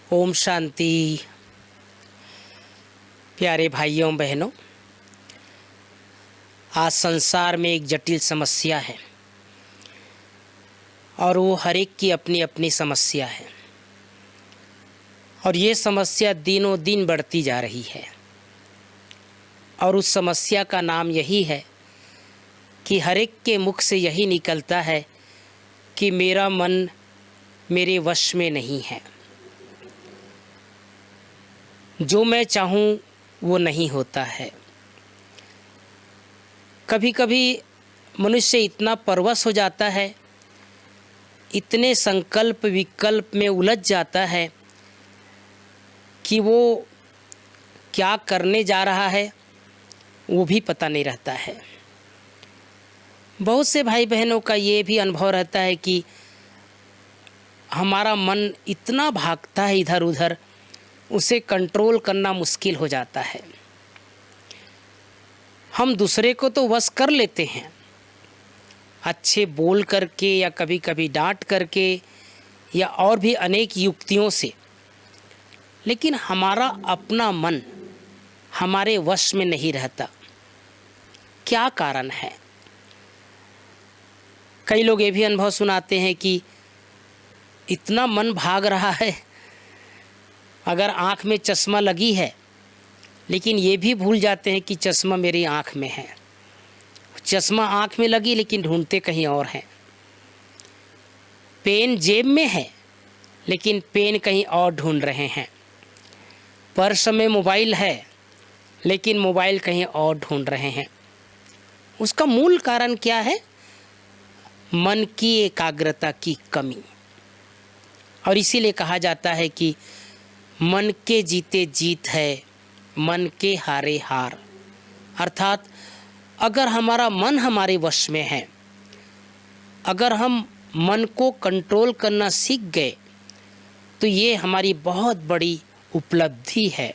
ओम शांति। प्यारे भाइयों बहनों, आज संसार में एक जटिल समस्या है और वो हर एक की अपनी अपनी समस्या है और ये समस्या दिनों दिन बढ़ती जा रही है। और उस समस्या का नाम यही है कि हर एक के मुख से यही निकलता है कि मेरा मन मेरे वश में नहीं है, जो मैं चाहूँ वो नहीं होता है। कभी कभी मनुष्य इतना परवश हो जाता है, इतने संकल्प विकल्प में उलझ जाता है कि वो क्या करने जा रहा है वो भी पता नहीं रहता है। बहुत से भाई बहनों का ये भी अनुभव रहता है कि हमारा मन इतना भागता है इधर उधर, उसे कंट्रोल करना मुश्किल हो जाता है। हम दूसरे को तो वश कर लेते हैं, अच्छे बोल करके या कभी कभी डांट करके या और भी अनेक युक्तियों से, लेकिन हमारा अपना मन हमारे वश में नहीं रहता। क्या कारण है? कई लोग ये भी अनुभव सुनाते हैं कि इतना मन भाग रहा है, अगर आँख में चश्मा लगी है लेकिन ये भी भूल जाते हैं कि चश्मा मेरी आँख में है। चश्मा आँख में लगी लेकिन ढूंढते कहीं और हैं। पेन जेब में है लेकिन पेन कहीं और ढूंढ रहे हैं। पर्स में मोबाइल है लेकिन मोबाइल कहीं और ढूंढ रहे हैं। उसका मूल कारण क्या है? मन की एकाग्रता की कमी। और इसीलिए कहा जाता है कि मन के जीते जीत है, मन के हारे हार। अर्थात अगर हमारा मन हमारे वश में है, अगर हम मन को कंट्रोल करना सीख गए तो ये हमारी बहुत बड़ी उपलब्धि है,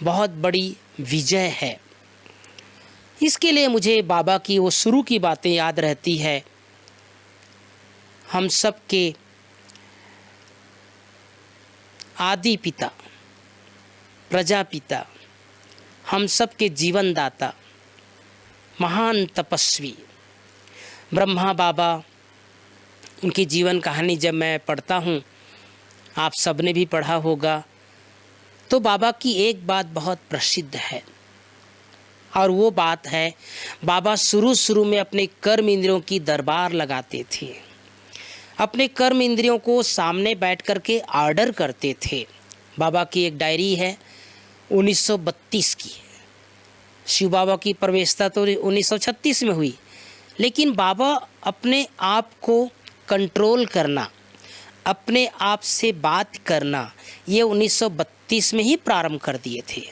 बहुत बड़ी विजय है। इसके लिए मुझे बाबा की वो शुरू की बातें याद रहती है। हम सब के आदि पिता, प्रजापिता, हम सब के जीवन दाता, महान तपस्वी ब्रह्मा बाबा, उनकी जीवन कहानी जब मैं पढ़ता हूँ, आप सब ने भी पढ़ा होगा, तो बाबा की एक बात बहुत प्रसिद्ध है और वो बात है, बाबा शुरू में अपने कर्म इंद्रियों की दरबार लगाते थे। अपने कर्म इंद्रियों को सामने बैठ कर के ऑर्डर करते थे। बाबा की एक डायरी है 1932 की। शिव बाबा की प्रवेशता तो 1936 में हुई, लेकिन बाबा अपने आप को कंट्रोल करना, अपने आप से बात करना, ये 1932 में ही प्रारंभ कर दिए थे।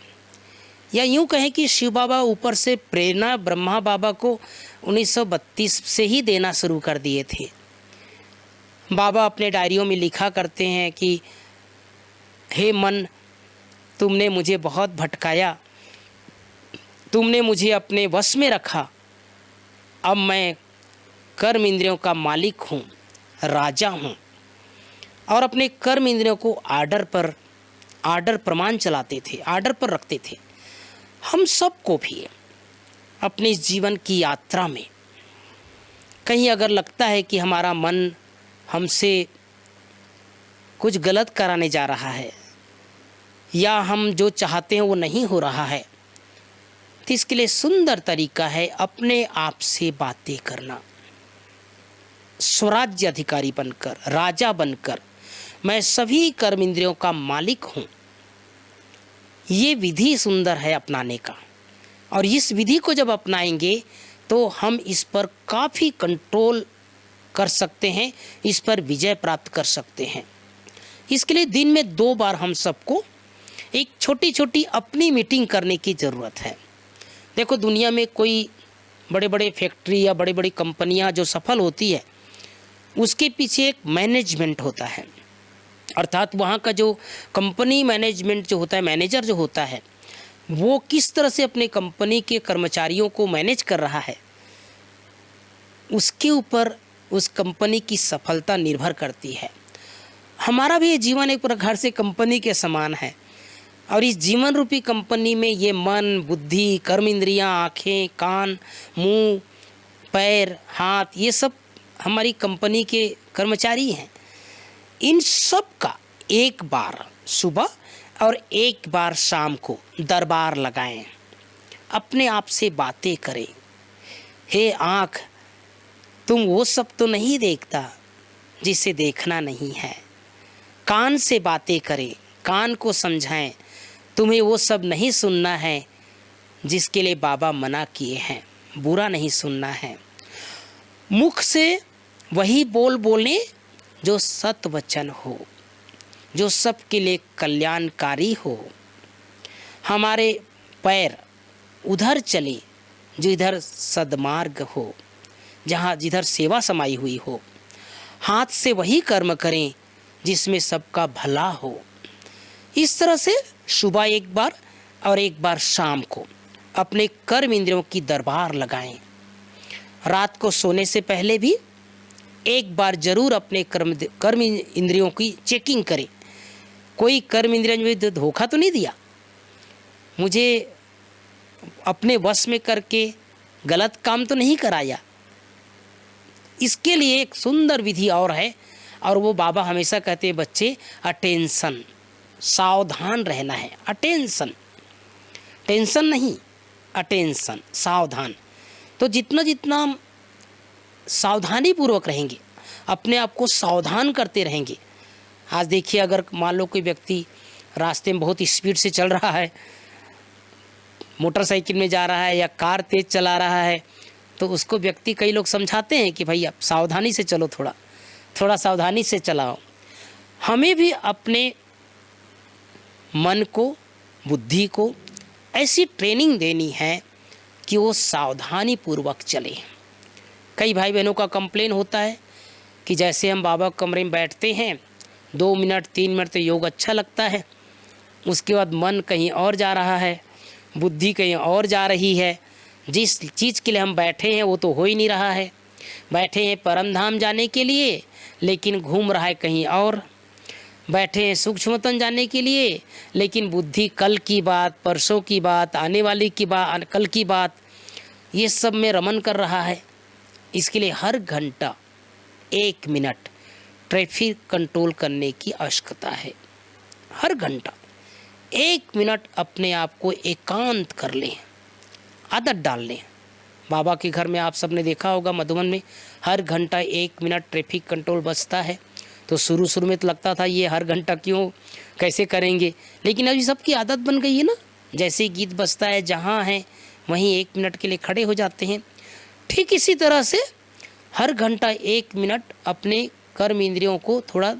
या यूँ कहें कि शिव बाबा ऊपर से प्रेरणा ब्रह्मा बाबा को 1932 से ही देना शुरू कर दिए थे। बाबा अपने डायरियों में लिखा करते हैं कि हे मन, तुमने मुझे बहुत भटकाया, तुमने मुझे अपने वश में रखा। अब मैं कर्म इंद्रियों का मालिक हूँ, राजा हूँ। और अपने कर्म इंद्रियों को आर्डर प्रमाण चलाते थे, आर्डर पर रखते थे। हम सबको भी अपने जीवन की यात्रा में कहीं अगर लगता है कि हमारा मन हमसे कुछ गलत कराने जा रहा है या हम जो चाहते हैं वो नहीं हो रहा है, तो इसके लिए सुंदर तरीका है अपने आप से बातें करना। स्वराज्य अधिकारी बनकर, राजा बनकर, मैं सभी कर्म इंद्रियों का मालिक हूँ। ये विधि सुंदर है अपनाने का, और इस विधि को जब अपनाएंगे तो हम इस पर काफ़ी कंट्रोल कर सकते हैं, इस पर विजय प्राप्त कर सकते हैं। इसके लिए दिन में 2 बार हम सबको एक छोटी छोटी अपनी मीटिंग करने की ज़रूरत है। देखो, दुनिया में कोई बड़े बड़े फैक्ट्री या बड़ी बड़ी कंपनियां जो सफल होती है, उसके पीछे एक मैनेजमेंट होता है। अर्थात वहाँ का जो कंपनी मैनेजमेंट जो होता है, मैनेजर जो होता है, वो किस तरह से अपने कंपनी के कर्मचारियों को मैनेज कर रहा है, उसके ऊपर उस कंपनी की सफलता निर्भर करती है। हमारा भी ये जीवन एक प्रकार से कंपनी के समान है, और इस जीवन रूपी कंपनी में ये मन, बुद्धि, कर्म इंद्रियां, आँखें, कान, मुंह, पैर, हाथ, ये सब हमारी कंपनी के कर्मचारी हैं। इन सब का एक बार सुबह और एक बार शाम को दरबार लगाएं, अपने आप से बातें करें। हे आँख, तुम वो सब तो नहीं देखता जिसे देखना नहीं है। कान से बातें करें, कान को समझाएं, तुम्हें वो सब नहीं सुनना है जिसके लिए बाबा मना किए हैं, बुरा नहीं सुनना है। मुख से वही बोल बोलें जो सत वचन हो, जो सबके लिए कल्याणकारी हो। हमारे पैर उधर चले जो इधर सद्मार्ग हो, जहाँ जिधर सेवा समाई हुई हो। हाथ से वही कर्म करें जिसमें सबका भला हो। इस तरह से सुबह एक बार और एक बार शाम को अपने कर्म इंद्रियों की दरबार लगाएं। रात को सोने से पहले भी एक बार जरूर अपने कर्म इंद्रियों की चेकिंग करें। कोई कर्म इंद्रियों में धोखा तो नहीं दिया, मुझे अपने वश में करके गलत काम तो नहीं कराया। इसके लिए एक सुंदर विधि और है, और वो बाबा हमेशा कहते हैं बच्चे, अटेंशन, सावधान रहना है। अटेंशन, टेंशन नहीं, अटेंशन, सावधान। तो जितना जितना हम सावधानी पूर्वक रहेंगे, अपने आप को सावधान करते रहेंगे। आज देखिए, अगर मान लो कोई व्यक्ति रास्ते में बहुत स्पीड से चल रहा है, मोटरसाइकिल में जा रहा है या कार तेज़ चला रहा है, तो उसको व्यक्ति, कई लोग समझाते हैं कि भाई आप सावधानी से चलो, थोड़ा सावधानी से चलाओ। हमें भी अपने मन को, बुद्धि को ऐसी ट्रेनिंग देनी है कि वो सावधानी पूर्वक चले। कई भाई बहनों का कंप्लेन होता है कि जैसे हम बाबा कमरे में बैठते हैं 2 मिनट 3 मिनट तो योग अच्छा लगता है, उसके बाद मन कहीं और जा रहा है, बुद्धि कहीं और जा रही है। जिस चीज़ के लिए हम बैठे हैं वो तो हो ही नहीं रहा है। बैठे हैं परम धाम जाने के लिए, लेकिन घूम रहा है कहीं और। बैठे हैं सूक्ष्मतम जाने के लिए, लेकिन बुद्धि कल की बात, परसों की बात, आने वाली की बात, कल की बात, ये सब में रमन कर रहा है। इसके लिए हर घंटा 1 मिनट ट्रैफिक कंट्रोल करने की आवश्यकता है। हर घंटा 1 मिनट अपने आप को एकांत कर लें, आदत डाल लें। बाबा के घर में आप सबने देखा होगा, मधुबन में हर घंटा 1 मिनट ट्रैफिक कंट्रोल बजता है। तो शुरू में तो लगता था ये हर घंटा क्यों, कैसे करेंगे, लेकिन अभी सबकी आदत बन गई है ना। जैसे ही गीत बजता है, जहाँ हैं वहीं 1 मिनट के लिए खड़े हो जाते हैं। ठीक इसी तरह से हर घंटा 1 मिनट अपने कर्म इंद्रियों को थोड़ा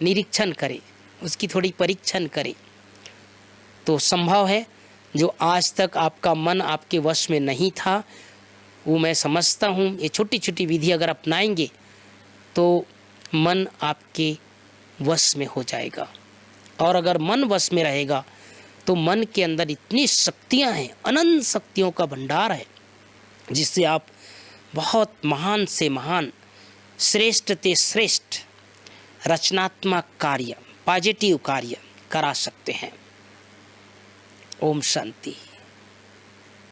निरीक्षण करें, उसकी थोड़ी परीक्षण करें, तो संभव है जो आज तक आपका मन आपके वश में नहीं था, वो मैं समझता हूँ ये छोटी छोटी विधि अगर अपनाएंगे तो मन आपके वश में हो जाएगा। और अगर मन वश में रहेगा तो मन के अंदर इतनी शक्तियाँ हैं, अनंत शक्तियों का भंडार है, जिससे आप बहुत महान से महान, श्रेष्ठ से श्रेष्ठ रचनात्मक कार्य, पॉजिटिव कार्य करा सकते हैं। ओम शांति।